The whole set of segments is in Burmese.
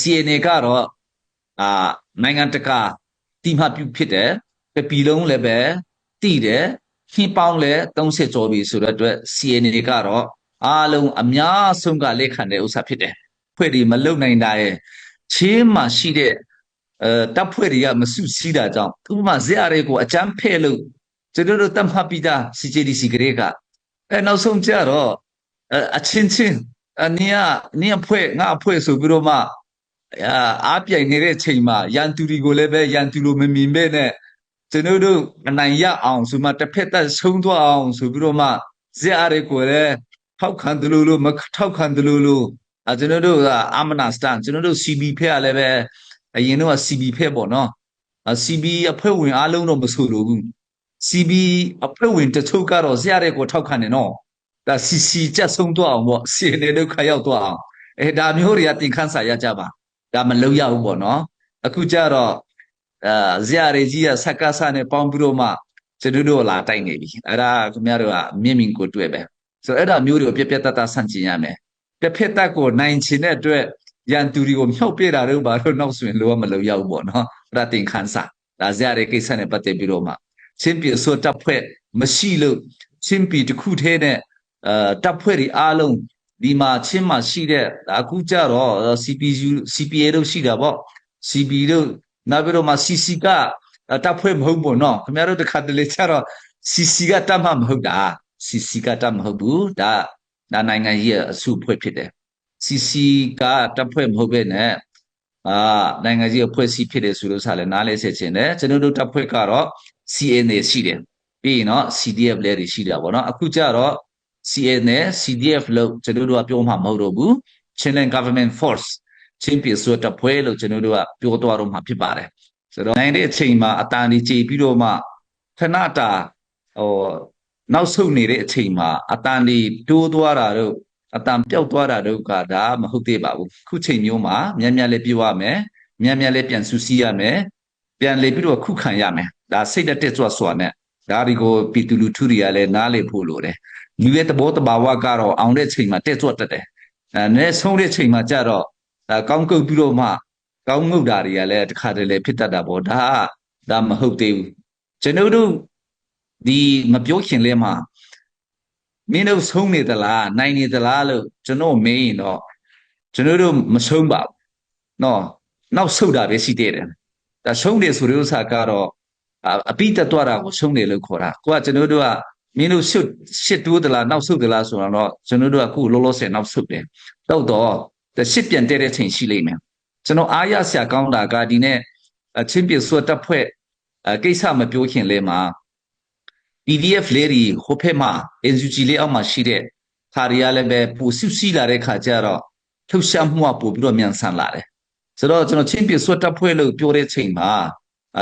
CNA ကတော့နိုင်ငံတကာတိမှပြုဖြစ်တယ်ပြည်လုံးလည်းပဲတည်တယ်နှစ်ပေါင်းလည်း30ကျော်ပြီဆိုတော့အတွက် CNA ကတော့အားလုံးအများဆုံးကလက်ခံတဲ့ဥစ္စာဖြစ်တယ်ဖွဲ့ဒီမလုံနိုင်တာရဲ့ချင်းမှရှိတဲ့တပ်ဖွဲ့တွေကမစုစည်းတာကြောင့်ဥပမာဇက်အရဲကိုအကြမ်းဖက်လို့ကျွန်တော်တို့တတ်မှတ်ပြီးသား CJDC ကလေးကနောက်ဆုံးကြတော့အချင်းချင်းနင်ဖွဲ့ငါဖွဲ့ဆိုပြီးတော့မှအားပြိုင်နေတဲ့ချိန်မှာရန်သူတွေကိုလည်းပဲရန်သူလိုမမြင်ပဲနဲ့ကျွန်တော်တို့အနိုင်ရအောင်ဆိုမှတစ်ဖက်သက်ဆုံးသွားအောင်ဆိုပြီးတော့မှဇက်အရဲကိုလည်းထောက်ခံတယ်လို့မထောက်ခံတယ်လို့ကျွန်တော်တို့ကအမနာစတန်ကျွန်တော်တို့ CB ဖက်ကလည်းပဲအရင်တော့ CB ဖက်ပေါ့နော်CB အဖွဲ့ဝင်အားလုံးတော့မဆိုလို့ဘူး CB အဖွဲ့ဝင်တချို့ကတော့ဇက်အရဲကိုထောက်ခံတယ်နော်ဒါ CC ကြက်ဆုံးသွားအောင်ပေါ့ CNA ဒုက္ခရောက်သွားအောင်ဒါမျိုးတွေကတင်ခန်းစာရကြပါဒါမလုံရဘူးပေါ့နော်အခုကျတော့ဇက်အရဲကြီးကစက္ကစနဲ့ပေါင်းပြီးတော့မှကျွန်တော်တို့လာတိုက်နေပြီအဲ့ဒါခင်ဗျားတို့ကမြင့်မြင့်ကိုတွေ့ပဲဆိုတော့အဲ့ဒါမျိုးတွေကိုပြပြတတ်တတ်ဆန့်ကျင်ရမယ်တစ်ဖက်သက်ကိုနိုင်ချင်တဲ့အတွက်ရန်သူတွေကိုမြှောက်ပြတာတော့ဘာလို့နောက်ဆိုရင်လောကမလုံရဘူးပေါ့နော်အဲ့ဒါတင်ခန်းစာဒါဇက်အရဲကိစ္စနဲ့ပတ်သက်ပြီးတော့မှချင်းပြည်ဆိုတပ်ဖွဲ့မရှိလို့ချင်းပြည်တစ်ခုထဲနဲ့တပ်ဖွဲ့တွေအားလုံးဒီမှာချင်းမှာရှိတဲ့အခုကြတော့ CPU CPA တို့ရှိတာပေါ့ CB တို့နောက်ပြီးတော့မှ CC ကတပ်ဖွဲ့မဟုတ်ဘူးနော်ခင်ဗျားတို့တခါတလေကျတော့ CC ကတပ်မှမဟုတ်တာ CC ကတပ်မဟုတ်ဘူးဒါနိုင်ငံကြီးရဲ့အစုအဖွဲ့ဖြစ်တယ် CC ကတပ်ဖွဲ့မဟုတ်ပဲနဲ့နိုင်ငံကြီးအဖွဲ့အစည်းဖြစ်တယ်ဆိုလို့ဆိုလည်းနားလဲဆက်ခြင်းတယ်ကျွန်တော်တို့တပ်ဖွဲ့ကတော့ CNA ရှိတယ်ပြီးရင်တော့ CDF လည်းရှိတာပေါ့နော်အခုကျတော့ CNA CDF လို့ကျွန်တော်တို့ကပြောမှာမဟုတ်တော့ဘူး Chilean Government Force ချင်းပြည်ဆိုတပ်ဖွဲ့လို့ကျွန်တော်တို့ကပြောသွားတော့မှာဖြစ်ပါတယ်ဆိုတော့နိုင်တဲ့အချိန်မှာအတန်ဒီကြည်ပြီးတော့မှခဏတာနောက်ဆုတ်နေတဲ့အချိန်မှာအတန်ဒီတိုးသွားတာတော့အတန်ပျောက်သွားတာတော့ကဒါမဟုတ်သေးပါဘူးခုချိန်မျိုးမှာမြန်မြန်လေးပြောရမယ်မြန်မြန်လေးပြန်ဆူဆီးရမယ်ပြန်လေပြီးတော့ခုခံရမယ်ဒါစိတ်တက်စွာနဲ့ဒါဒီကိုပြည်သူလူထုတွေကလည်းနားလေဖို့လိုတယ်လူရဲ့သဘောတဘာဝကတော့အောင်တဲ့ချိန်မှာတက်တက်တယ်နဲဆုံးတဲ့ချိန်မှာကြတော့ကောင်းကုတ်ပြီးတော့မှကောင်းငုတ်တာတွေကလည်းတစ်ခါတည်းဖြစ်တတ်တာပေါ့ဒါမဟုတ်သေးဘူးကျွန်တော်တို့ဒီမပြောခင်လဲမှာမင်းတို့ဆုံးနေသလားနိုင်နေသလားလို့ကျွန်တော်မေးရင်တော့ကျွန်တော်တို့မဆုံးပါဘူးနော်နောက်ဆုတ်တာပဲရှိသေးတယ်ဒါဆုံးတယ်ဆိုတဲ့ဥစ္စာကတော့အပိတသွားတာကိုဆုံးတယ်လို့ခေါ်တာကိုကကျွန်တော်တို့ကမင်းတို့ရှစ်တိုးသလားနောက်ဆုတ်သလားဆိုတော့ကျွန်တော်တို့ကအခုလောလောဆယ်နောက်ဆုတ်တယ်တော့ရှစ်ပြန်တဲ့ချိန်ရှိလိမ့်မယ်ကျွန်တော်အားရဆရာကောင်းတာကဒီနေ့ချင်းပြည်စွတ်တပ်ဖွဲ့ကိစ္စမပြောခင်လဲမှာ PDF လေးတွေဟိုဖက်မှာ NUG လေးအောက်မှာရှိတဲ့ခါရီရလည်းပဲပူဆူစီလာတဲ့ခါကျတော့လှုပ်ရှားမှုကပို့ပြီးတော့မြန်ဆန်လာတယ်ဆိုတော့ကျွန်တော်ချင်းပြည်စွတ်တပ်ဖွဲ့လို့ပြောတဲ့ချိန်မှာ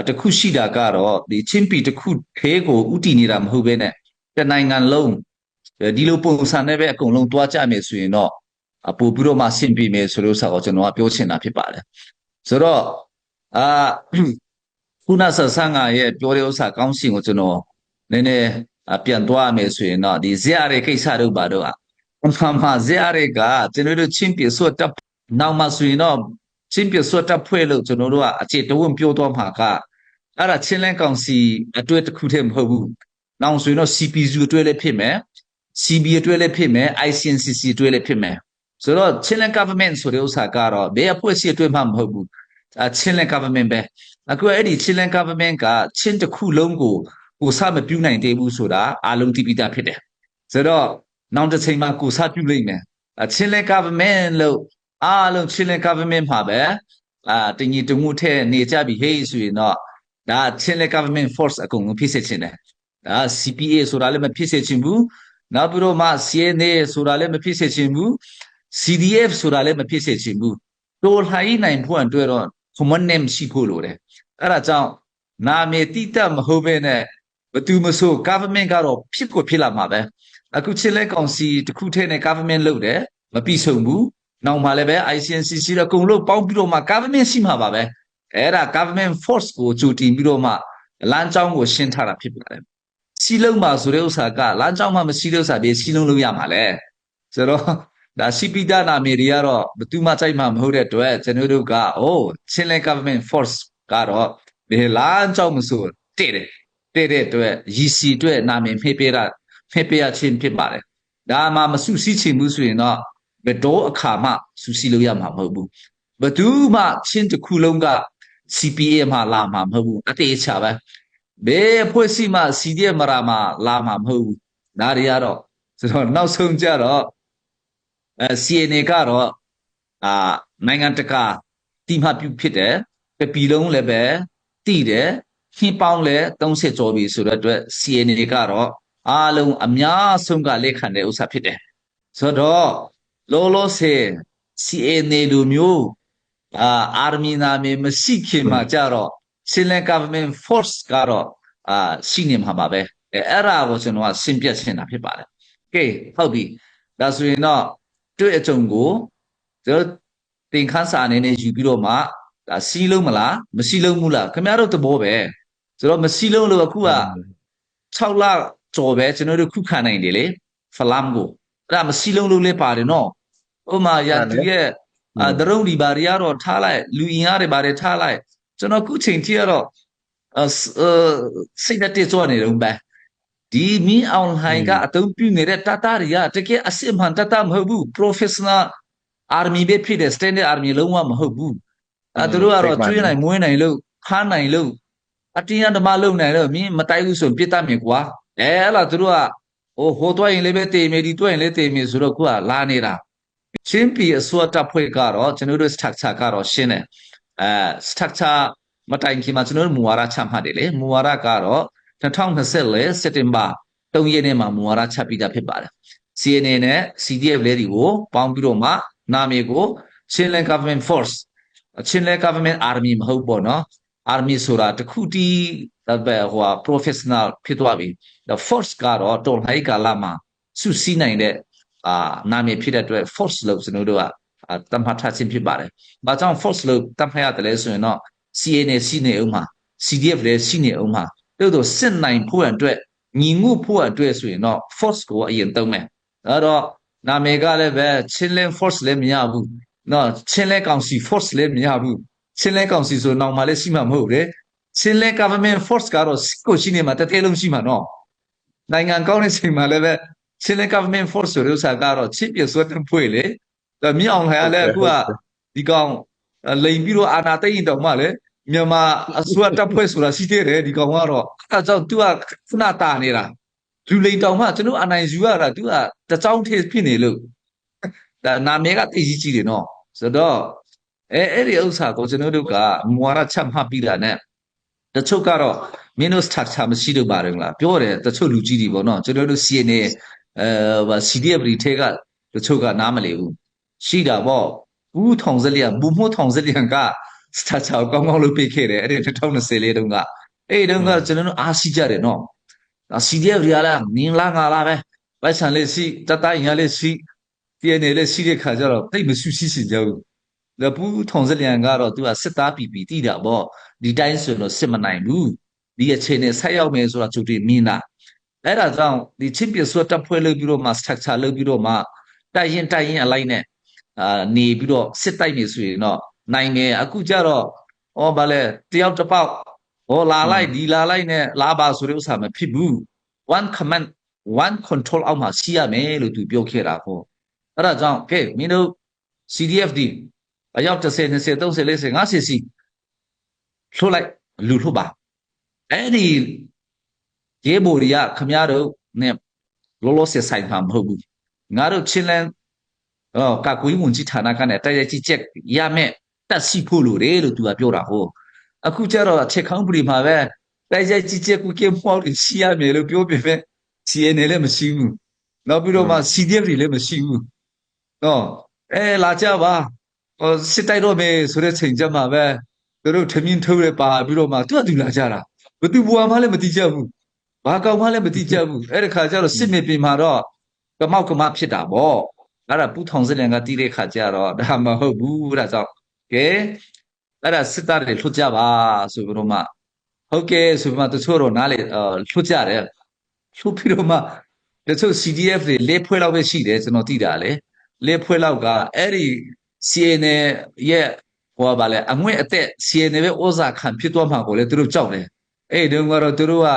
တခုရှိတာကတော့ဒီချင်းပြည်တစ်ခုသေးကိုဥတည်နေတာမဟုတ်ဘဲနဲ့တနိုင်ငံလုံးဒီလိုပုံစံနဲ့ပဲအကုန်လုံးတွားကြမယ်ဆိုရင်တော့ပို့ပြီးတော့မှဆင်ပြေမယ်ဆိုလို့ဆိုတော့ကျွန်တော်ကပြောချင်တာဖြစ်ပါတယ်ဆိုတော့ခုနဆဆန်းကရဲ့ပြောတဲ့ဥစ္စာကောင်းစဉ်ကိုကျွန်တော်နည်းနည်းပြန်သွားမယ်ဆိုရင်တော့ဒီဇက်အရဲကိစ္စတို့ပါတော့မှဇက်အရဲကကျွန်တော်တို့ချင်းပြည်စွတ်တပ်နောက်မှဆိုရင်တော့ချင်းပြည်စွတ်တပ်ဖွဲ့လို့ကျွန်တော်တို့ကအခြေတဝန်းပြောသွားမှာကအဲ့ဒါချင်းလန်းကောင်စီအတွဲတစ်ခုတည်းမဟုတ်ဘူးနောက်ဆိုရင်တော့ CPC အတွဲလည်းဖြစ်မယ် CB အတွဲလည်းဖြစ်မယ် ICNCC အတွဲလည်းဖြစ်မယ်ဆိုတော့ Chilean government ဆိုတဲ့ဥစ္စာကတော့ဘယ်အဖွဲ့အစည်းအတွဲမှမဟုတ်ဘူး Chilean government ပဲအခုအဲ့ဒီ Chilean government ကချင်းတစ်ခုလုံးကိုစမပြုနိုင်သေးဘူးဆိုတာအားလုံးသိပြီးသားဖြစ်တယ်ဆိုတော့နောက်တစ်ချိန်မှာကိုစပြုလိမ့်မယ်Chilean government လို့အားလုံး Chilean government မှာပဲတညီတမှုထဲနေကြပြီဟေးဆိုရင်တော့ဒါ Chilean government force အကုန်လုံးဖြစ်စေချင်တယ်ဒါ CPA ဆိုတာလည်းမဖြစ်စေချင်ဘူးနောက်ပြီးတော့မှ CNA ဆိုတာလည်းမဖြစ်စေချင်ဘူး CDF ဆိုတာလည်းမဖြစ်စေချင်ဘူးတိုးလှိုင်းနိုင်ဖို့အတွက်တော့ common name ရှိဖို့လိုတယ်အဲ့ဒါကြောင့်နာမည်တိတတ်မဟုတ်ဘဲနဲ့ဘသူမဆို government ကတော့ဖြစ်လာမှာပဲအခုချင်းလဲကောင်စီတစ်ခုထဲနဲ့ government လုပ်တယ်မပြီးဆုံးဘူးနောက်မှလည်းပဲ ICNCC တော့အကုန်လုံးပေါင်းပြီးတော့မှ government ရှိမှာပါပဲအဲ့ဒါ government force ကိုကြိုတင်ပြီးတော့မှလမ်းကြောင်းကိုရှင်းထားတာဖြစ်ပါတယ်စီလုံးမှာဆိုတဲ့ဥစ္စာကလမ်းကြောင်းမှမရှိတဲ့ဥစ္စာတွေစီလုံးလို့ရမှာလဲဆိုတော့ ဒါရှိပိတာနာမည်တွေကတော့ဘယ်သူမှကြိုက်မှာမဟုတ်တဲ့အတွက်ကျွန်တော်တို့ကချင်းလဲ government force ကတော့ဘယ်လမ်းကြောင့်မဆိုတဲ့တဲ့အတွက်ရည်စီအတွက်နာမည်ဖေးပေးရချင်းဖြစ်ပါတယ်ဒါမှမဆူစီးချင်ဘူးဆိုရင်တော့ဘယ်တော့အခါမှဆူစီးလို့ရမှာမဟုတ်ဘူးဘယ်သူမှချင်းတစ်ခုလုံးက CPA မှာလာမှာမဟုတ်ဘူးအတေးချပဲဘယ်အဖွဲ့အစည်းမှ CDF မလာမှာမဟုတ်ဘူးဒါတွေကတော့ဆိုတော့နောက်ဆုံးကြတော့CNA ကတော့နိုင်ငံတကာတိမှပြုဖြစ်တယ်ပြည်လုံးလည်းပဲတည်တယ်နှစ်ပေါင်းလည်း30ကျော်ပြီဆိုတော့အတွက် CNA ကတော့အားလုံးအများဆုံးကလက်ခံတဲ့ဥစ္စာဖြစ်တယ်ဆိုတော့လောလောဆယ် CNA လူမျိုးarmy နာမည်မရှိခင်မှာကြတော့ Chilean government force ကတော့ရှိနေမှာပါပဲအဲ့ဒါကိုကျွန်တော်ကရှင်းပြချင်တာဖြစ်ပါတယ်ကဲဟုတ်ပြီဒါဆိုရင်တော့တွေ့အကြုံကိုကျွန်တော်တင်ခန်းစာအနေနဲ့ယူပြီးတော့မှဒါစီးလုံးမလားမရှိလုံးဘူးလားခင်ဗျားတို့သဘောပဲဆိုတော့မရှိလုံးလို့အခုက6လကျော်ပဲကျွန်တော်တို့ခုခံနိုင်တယ်လေဖလမ်ကိုအဲ့ဒါမရှိလုံးလို့လည်းပါတယ်နော်ဥမာရသူရဲ့ဒရုန်းဒီဘာတွေကတော့ထားလိုက်လူအင်အားတွေဘာတွေထားလိုက်ကျွန်တော်ခုချိန်ထိကတော့စိတ်တက်ကြွနေတော့ပဲဒီမီအွန်လိုင်းကအသုံးပြုနေတဲ့ data တွေကတကယ်အစစ်မှန် data မဟုတ်ဘူး professional army ပဲဖြစ်တယ် standard army လုံးဝမဟုတ်ဘူးသူတို့ကတော့ကျွေးနိုင်မွေးနိုင်လို့ခါနိုင်လို့အတင်းအဓမ္မလုပ်နိုင်လို့မင်းမတိုက်ဘူးဆိုပြစ်တတ်မယ်ကွာအဲ့လားသူတို့ကဟိုတွိုင်းရင်လည်းပဲတေးမယ်ဒီတွိုင်းရင်လည်းတေးမယ်ဆိုတော့ခုကလာနေတာချင်းပြည်အစိုးရတပ်ဖွဲ့ကတော့ကျွန်တော်တို့ structure ကတော့ရှင်းတယ်structure မတိုင်ခင်မှာကျွန်တော်တို့မူဝါဒချမှတ်တယ်လေမူဝါဒကတော့2024စက်တင်ဘာ3ရက်နေ့မှာမူဝါဒချပြီးတာဖြစ်ပါတယ် CNA နဲ့ CDF လေးတွေကိုပေါင်းပြီးတော့မှနာမည်ကို Chilean Government Force Chilean Government Army မဟုတ်ပေါ့နော် Army ဆိုတာတခုတည်းprofessional ဖြစ်သွားပြီ The Force ကတော့တော်လှန်ရေးကာလမှာစုစည်းနိုင်တဲ့နာမည်ဖြစ်တဲ့အတွက် Force လို့ကျွန်တော်တို့ကတတ်မှတ်ထားခြင်းဖြစ်ပါတယ်။ဘာကြောင့် Force လို့တတ်မှတ်ရတယ်လဲဆိုရင်တော့ CNA ရှိနေအောင်မှာ CDF လည်းရှိနေအောင်မှာတို့စစ်နိုင်ဖို့အတွက်ညီမှုဖို့အတွက်ဆိုရင်တော့ Force ကိုအရင်သုံးမယ်။အဲ့တော့နာမည်ကလည်းပဲ Chilean Force လည်းမရဘူး။နော် Chilean Council Force လည်းမရဘူး။ Chilean Council ဆိုတော့မှလည်းရှိမှာမဟုတ်လေ။ Chilean Government Force ကတော့ကိုရှိနေမှာတစ်ထဲလုံးရှိမှာနော်။နိုင်ငံကောင်းတဲ့ချိန်မှာလည်းပဲChilean Government Force ဆိုတဲ့ဥစ္စာကတော့ချစ်ပြဆွတ်တဲ့ဖွဲ့လေဒါမြအောင်လှိုင်ကလည်းအခုကဒီကောင်လိန်ပြီးတော့အာနာသိရင်တောင်မှလေမြန်မာအစိုးရတပ်ဖွဲ့ဆိုတာရှိသေးတယ်ဒီကောင်ကတော့အဲကြောင့် तू ကခဏတာနေတာလူလိန်တောင်မှကျွန်တော်အနိုင်ယူရတာ तू ကတကြောင်းထေဖြစ်နေလို့ဒါနာမည်ကသိကြီးတယ်နော်ဆိုတော့အဲ့ဒီဥစ္စာကိုကျွန်တော်တို့ကမူဝါဒချက်မှတ်ပြီးတာနဲ့တချို့ကတော့မင်းတို့ structure မရှိတော့ပါဘူးလားပြောတယ်တချို့လူကြီးတွေပေါ့နော်ကျွန်တော်တို့ CNA CDF တွေထဲကတချို့ကနားမလည်ဘူးရှိတာပေါ့ဘူးထောင်စလျံဘူမို့ထောင်စလျံက structure ကောင်းကောင်းလုပ်ပေးခဲ့တယ်အဲ့ဒီ2024တုန်းကအဲ့တုန်းကကျွန်တော်တို့အားရှိကြတယ်နော် CDF တွေကလည်းနင်းလာငါလာပဲပိုက်ဆံလေးရှိတတိုင်းရလေးရှိ TNA လေးရှိတဲ့ခါကျတော့တိတ်မဆူရှိစီကြဘူးဒါဘူးထောင်စလျံကတော့သူကစစ်သားပီတိတာပေါ့ဒီတိုင်းဆိုတော့စစ်မနိုင်ဘူးဒီအခြေအနေဆက်ရောက်မယ်ဆိုတာသူတွေမြင်တာအဲ့ဒါကြောင့်ဒီချစ်ပြဆွတ်တပ်ဖွဲ့လုပ်ပြီးတော့မှ structure လုပ်ပြီးတော့မှတိုက်ရင်အလိုက်နဲ့နေပြီးတော့စစ်တိုက်နေဆိုရင်တော့နိုင်ငယ်အခုကျတော့ဗာလဲတယောက်တစ်ပေါက်လာလိုက်ဒီလာလိုက်နဲ့လာပါဆိုတဲ့ဥစ္စာမဖြစ်ဘူး one command one control အောက်မှာရှိရမယ်လို့သူပြောခဲ့တာပေါ့အဲ့ဒါကြောင့်ကဲမင်းတို့ CDFD အယောက်10 20 30 40 50စီလှုပ်လိုက်လူလှုပ်ပါအဲ့ဒီရေဘိုရီကခမရတို့နဲ့လောလောဆယ်ဆိုင်မှာမဟုတ်ဘူးငါတို့ချင်းလန်းကာကွယ်ဝင်ကြီးဌာနကနဲ့တိုက်ရိုက်ကြီးချက်ရမယ်တက်စီဖို့လို့တယ်လို့သူကပြောတာဟိုအခုကျတော့အချက်ခေါင်းပရိမှာပဲတိုက်ရိုက်ကြီးချက်ကိုကေမောက်ရှိရမယ်လို့ပြောပြပဲ CNA လည်းမရှိဘူးနောက်ပြီးတော့မှ CDF တွေလည်းမရှိဘူးနော်လာကြပါစစ်တိုက်တော့မယ်ဆိုတဲ့ချိန်ကျမှပဲသူတို့ထမင်းထုတ်ရပါပြီးတော့မှသူကသူလာကြတာဘသူဘွာမှလည်းမတိကြဘူးဘာကောင်မှလည်းမတိကြဘူးအဲ့ဒီခါကျတော့စစ်မြေပြင်မှာတော့ကမောက်ကမဖြစ်တာပေါ့အဲ့ဒါပူထောင်စလန်ကတီးတဲ့ခါကျတော့ဒါမဟုတ်ဘူးဒါကြောင့်ကဲအဲ့ဒါစစ်သားတွေလှုပ်ကြပါဆိုပြီးတော့မှဟုတ်ကဲ့ဆိုပြီးမှတချို့တော့နားလေလှုပ်ကြတယ်လှုပ်ပြီးတော့မှတချို့ CDF တွေ၄ဖွဲလောက်ပဲရှိတယ်ကျွန်တော်သိတာလေ လေဖွဲလောက်ကအဲ့ဒီ CNA ရဲ့ဟောပါလေအငွေ့အသက် CNA ပဲဩဇာခံဖြစ်သွားမှာကိုလေသူတို့ကြောက်တယ်အဲ့ဒီတော့ကတော့သူတို့က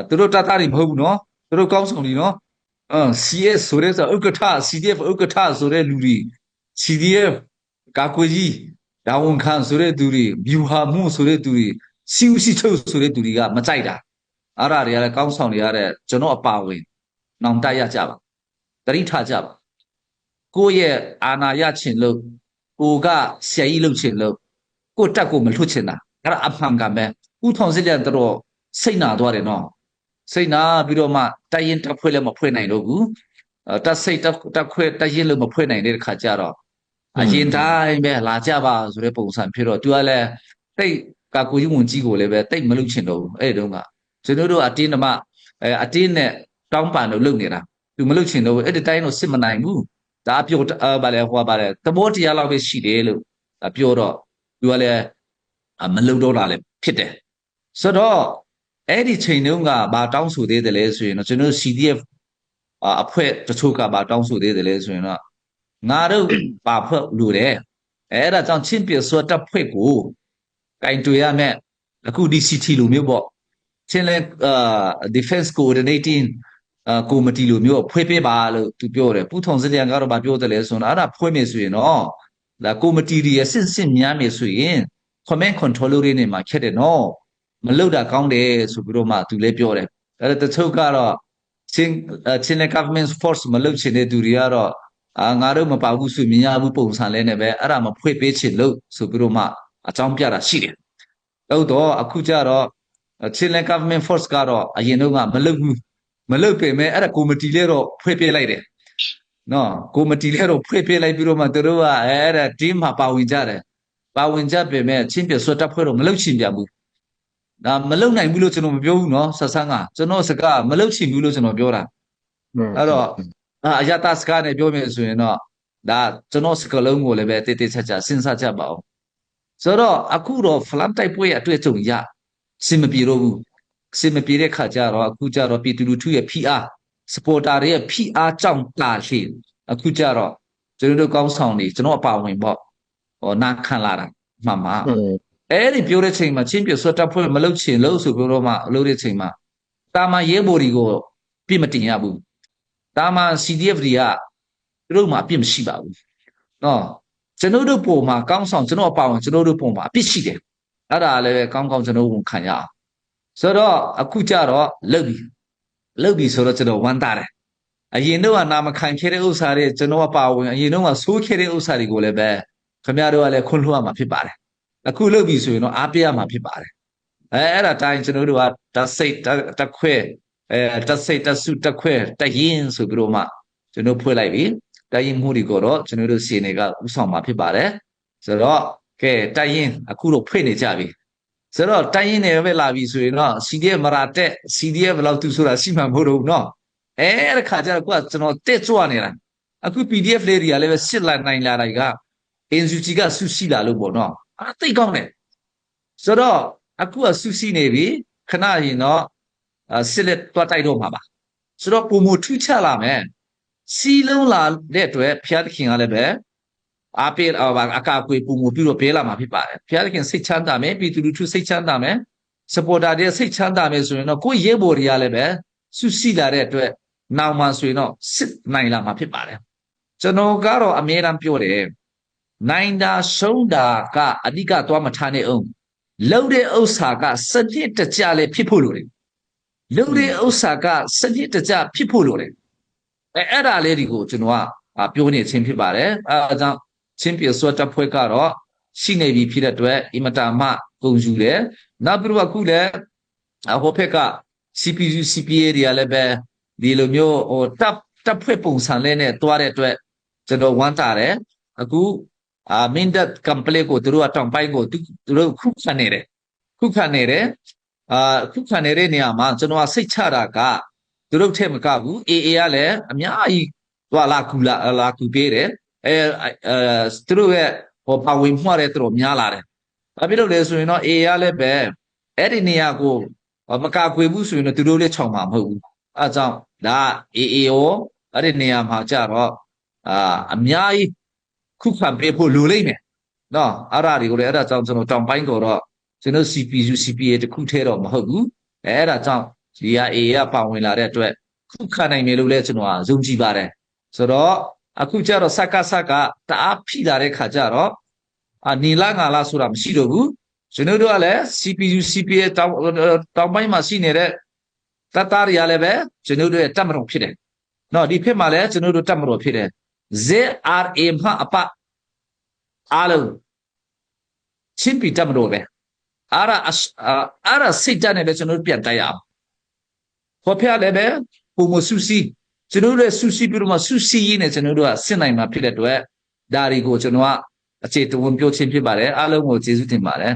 သူတို့တတ်တာတွေမဟုတ်ဘူးနော်သူတို့ကောင်းဆောင်တွေနော်CS ဆိုတဲ့ဥက္ကဋ္ဌ CDF ဥက္ကဋ္ဌဆိုတဲ့လူတွေ CDF ကာကွယ်ကြီးဒါဝန်ခံဆိုတဲ့သူတွေမြူဟာမှုဆိုတဲ့သူတွေစီဦးစီချုပ်ဆိုတဲ့သူတွေကမကြိုက်တာအဲ့ဒါတွေကလည်းကောင်းဆောင်တွေရတဲ့ကျွန်တော်အပါဝင်နောင်တရကြပါတတိထားကြပါကိုယ့်ရဲ့အာဏာရချင်လို့ကိုကဆရာကြီးလုပ်ချင်လို့ကိုတက်ကိုမလွတ်ချင်တာအဲ့ဒါအမှန်ကန်ပဲဥထောင်စစ်တဲ့တော့စိတ်နာသွားတယ်နော်စိတ်နာပြီးတော့မှတိုင်ရင်တက်ဖွဲ့လည်းမဖွဲ့နိုင်တော့ဘူးတက်စိတ်တက်ခွဲတက်ရင်လို့မဖွဲ့နိုင်တဲ့ခါကျတော့အရင်တိုင်းပဲလာကြပါဆိုတဲ့ပုံစံဖြစ်တော့သူကလည်းတိတ်ကာကူကြီးဝန်ကြီးကိုလည်းပဲတိတ်မလုပ်ချင်တော့ဘူးအဲ့တုန်းကကျွန်တော်တို့အတင်းဓမ္မအတင်းနဲ့တောင်းပန်လို့လုပ်နေတာသူမလုပ်ချင်တော့ဘူးအဲ့ဒီတိုင်းတော့စစ်မနိုင်ဘူးဒါပြောဗာလဲဟောဗာလဲသဘောတရားလောက်ပဲရှိတယ်လို့ပြောတော့သူကလည်းမလုပ်တော့တာလည်းဖြစ်တယ်ဆိုတော့အဲ့ဒီချိန်တုန်းကဘာတောင်းဆိုသေးတယ်လဲဆိုရင်တော့ကျွန်တော် CDF အဖွဲ့တချို့ကဘာတောင်းဆိုသေးတယ်လဲဆိုရင်တော့ငါတို့ပါဖွဲ့လို့တယ်အဲ့ဒါကြောင့်ချင်းပြစောတပ်ဖွဲ့ကိုကင်တွေ့ရမယ်အခု DCT လိုမျိုးပေါ့ချင်းလဲdefense coordinating committee လိုမျိုးဖွဲ့ပေးပါလို့သူပြောတယ်ပူထုံစလျံကတော့ဗာပြောတယ်လဲဆိုတော့အဲ့ဒါဖွဲ့မယ်ဆိုရင်တော့ဒါ committee တွေစစ်များမယ်ဆိုရင် command control တွေနေမှာခက်တယ်နော်မလုပ်တာကောင်းတယ်ဆိုပြီးတော့မှသူလည်းပြောတယ်အဲ့ဒါတချို့ကတော့ချင်း government force မလုပ်ချင်တဲ့သူတွေကတော့ငါတို့မပါဘူးဆိုမြင်ရဘူးပုံစံလဲနေပဲအဲ့ဒါမဖွဲ့ပေးချင်လို့ဆိုပြီးတော့မှအကြောင်းပြတာရှိတယ်ဟုတ်တော့အခုကျတော့ချင်း government force ကတော့အရင်တော့ကမလုပ်ဘူးမလုပ်ပေမဲ့အဲ့ဒါကော်မတီလေးတော့ဖွဲ့ပေးလိုက်တယ်နော်ကော်မတီလေးတော့ဖွဲ့ပေးလိုက်ပြီးတော့မှသူတို့ကအဲ့ဒါ team မှာပါဝင်ကြတယ်ပါဝင်ကြပေမဲ့ချင်းပြဆွတ်တပ်ဖွဲ့တော့မလုပ်ချင်ပြန်ဘူးဒါမလုပ်နိုင်ဘူးလို့ကျွန်တော်မပြောဘူးနော်ဆက်ဆန်းကကျွန်တော်စကားမလုပ်ချင်ဘူးလို့ကျွန်တော်ပြောတာအဲ့တော့အရတစကားနဲ့ပြောမယ်ဆိုရင်တော့ဒါကျွန်တော်စကားလုံးကိုလည်းပဲတိတိကျကျစဉ်းစားကြပါဦးဆိုတော့အခုတော့ flat တိုက်ပွဲအတွေ့အကြုံရစင်မပြေတော့ဘူးစင်မပြေတဲ့ခါကျတော့အခုကျတော့ပြည်သူလူထုရဲ့ PR supporter တွေရဲ့ PR ကြောင့်တာရှိအခုကျတော့ကျွန်တော်တို့ကောင်းဆောင်နေကျွန်တော်အပါဝင်ပေါ့ဟောနာခံလာတာမှန်ပါအဲ့ဒီပြောတဲ့ချိန်မှာချင်းပြဆွတ်တပ်ဖွဲ့မလုပ်ချင်လို့ဆိုပြီးတော့မှလုပ်တဲ့ချိန်မှာတာမန်ရဲဘော်တွေကိုပြစ်မတင်ရဘူးတာမန် CDF တွေကသူတို့မှာအပြစ်မရှိပါဘူးနော်ကျွန်တော်တို့ပုံမှာကောင်းဆောင်ကျွန်တော်အပါဝင်ကျွန်တော်တို့ပုံမှာအပြစ်ရှိတယ်အဲ့ဒါလည်းကောင်းကောင်းကျွန်တော်ဝန်ခံရအောင်ဆိုတော့အခုကျတော့လုပ်ပြီဆိုတော့ကျွန်တော်ဝမ်းသာတယ်အရင်တော့နာမခံခဲ့တဲ့ဥစ္စာတွေကျွန်တော်အပါဝင်အရင်တော့ဆိုးခဲ့တဲ့ဥစ္စာတွေကိုလည်းပဲခင်ဗျားတို့ကလည်းခွင့်လွှတ်ရမှာဖြစ်ပါတယ်အခုလုပ်ပြီဆိုရင်တော့အားပေးရမှာဖြစ်ပါတယ်အဲ့ဒါတိုင်းကျွန်တော်တို့ကတက်စိတ်တက်ခွဲတက်စိတ်တက်စုတက်ခွဲတက်ရင်ဆိုပြီးတော့မှကျွန်တော်ဖွဲ့လိုက်ပြီတက်ရင်မှုတွေကတော့ကျွန်တော်တို့စီနေကဥဆောင်မှာဖြစ်ပါတယ်ဆိုတော့ကဲတက်ရင်အခုတော့ဖွဲ့နေကြပြီဆိုတော့တက်ရင်နေပဲလာပြီဆိုရင်တော့ CDF မရာတက် CDF ဘယ်လောက်သူဆိုတာရှိမှမဟုတ်တော့ဘူးเนาะအဲ့ဒါခါကျတော့ကိုကကျွန်တော်တက်ကြွနေတာအခု PDF လေးတွေကလည်းပဲစစ်လာနိုင်လာတိုင်းက NUG ကဆူရှိလာလို့ပေါ့เนาะသိကောင်းတယ်ဆိုတော့အခုကဆူရှိနေပြီခဏရင်တော့စစ်လက်တွားတိုက်တော့မှာပါဆိုတော့ပုံမထူးခြားလာမယ်စီလုံးလာတဲ့အတွက်ဖျားသခင်ကလည်းပဲအားပေးအကာအကွယ်ပုံမပြုတော့ပေးလာမှာဖြစ်ပါတယ်ဖျားသခင်စိတ်ချမ်းသာမယ်ပြည်သူလူထုစိတ်ချမ်းသာမယ်စပေါ်တာတွေစိတ်ချမ်းသာမယ်ဆိုရင်တော့ကိုယ့်ရဲဘော်တွေကလည်းပဲဆူရှိလာတဲ့အတွက်နောက်မှဆိုရင်တော့စစ်နိုင်လာမှာဖြစ်ပါတယ်ကျွန်တော်ကတော့အမြဲတမ်းပြောတယ်နိုင်တာရှုံးတာကအဓိကသွားမထားနဲ့အောင်လှုပ်တဲ့ဥစ္စာကစနစ်တကျလည်းဖြစ်ဖို့လိုတယ်လှုပ်တဲ့ဥစ္စာကစနစ်တကျဖြစ်ဖို့လိုတယ်အဲ့ဒါလေးတွေကိုကျွန်တော်ကပြောနေခြင်းဖြစ်ပါတယ်အဲဒါကြောင့်ချင်းပြစွတ်တပ်ဖွဲ့ကတော့ရှိနေပြီဖြစ်တဲ့အတွက်အင်မတာမှကုန်ယူတယ်နောက်ပြီးတော့အခုလည်းဟိုဘက်က CPU CPA တွေကလည်းပဲဒီလိုမျိုးဟိုတပ်ဖွဲ့ပုံစံလေးနဲ့တွားတဲ့အတွက်ကျွန်တော်ဝမ်းသာတယ်အခုမင်းတပ်ကမ်ပလေကိုသူတို့အတောင်ပိုင်းကိုသူတို့ခုခံနေတယ်ခုခံနေတဲ့နေရာမှာကျွန်တော်စိတ်ချတာကသူတို့ထက်မကဘူး AA ကလည်းအများကြီးသွားလာကူပေးတယ်သူတို့ရဲ့ဟောပါဝင်မှုတဲ့သူတို့များလာတယ်ဘာဖြစ်လို့လဲဆိုရင်တော့ AA ကလည်းပဲအဲ့ဒီနေရာကိုမကကွယ်ဘူးဆိုရင်တော့သူတို့လည်းခြောက်မှာမဟုတ်ဘူးအဲကြောင့်ဒါ AA ရောအဲ့ဒီနေရာမှာကြတော့ အများကြီးခုခံပေးဖို့လိုလိမ့်မယ်နော်အဲ့ဒါတွေကိုလည်းအဲ့ဒါကြောင့်ကျွန်တော်တောင်ပိုင်းကိုတော့ကျွန်တော် CPU CPA တခုထဲတော့မဟုတ်ဘူးအဲ့ဒါကြောင့်ဒီဟာ AA ကပါဝင်လာတဲ့အတွက်ခုခံနိုင်မယ်လို့လည်းကျွန်တော်ကယုံကြည်ပါတယ်ဆိုတော့အခုကျတော့စကတအားဖိလာတဲ့ခါကျတော့နေလာငါလာဆိုတာမရှိတော့ဘူးကျွန်တော်တို့ကလည်း CPU CPA တောင်ပိုင်းမှာရှိနေတဲ့တပ်သားတွေကလည်းပဲကျွန်တော်တို့ရဲ့တပ်မတော်ဖြစ်တယ်နော်ဒီဖြစ်မှာလည်းကျွန်တော်တို့တပ်မတော်ဖြစ်တယ် ZRA မှာအပအားလုံးချင်းပီတပ်မတော်ပဲအဲ့ဒါစိတ်ဓာတ်နဲ့ပဲကျွန်တော်တို့ပြန်တိုက်ရအောင်ဟောဖျားလည်းပဲပုံမဆူစီကျွန်တော်တို့လည်းဆူစီပြီးတော့မှဆူစီရင်းနဲ့ကျွန်တော်တို့ကစစ်နိုင်မှာဖြစ်တဲ့အတွက်ဒါတွေကိုကျွန်တော်ကအခြေတဝန်ပြောချင်းဖြစ်ပါတယ်အားလုံးကိုကျေးဇူးတင်ပါတယ်